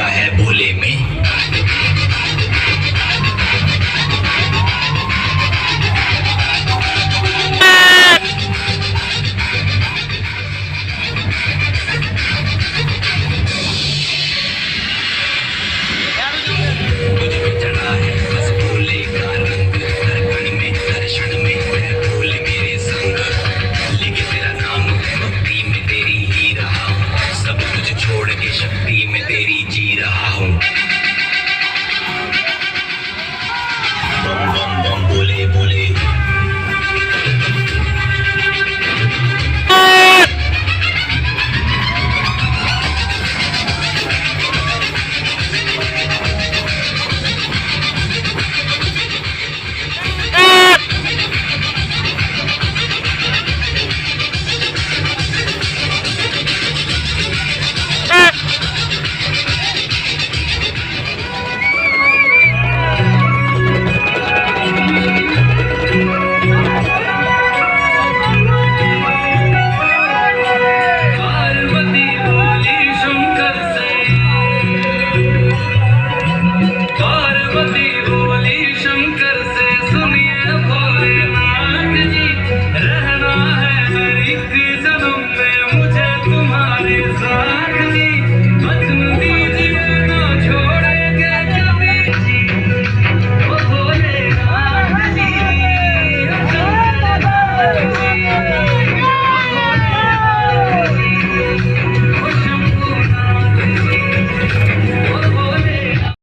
लगा है भोले में। मुझ पे चढ़ा है बस भोले का रंग, हर कण में हर क्षण में वह भोले मेरे संग। लेके तेरा नाम भक्ति में तेरी ही रहा हूँ, सब कुछ छोड़ के शक्ति में तेरी जी रहा हूँ। बम बम बम बोले बोले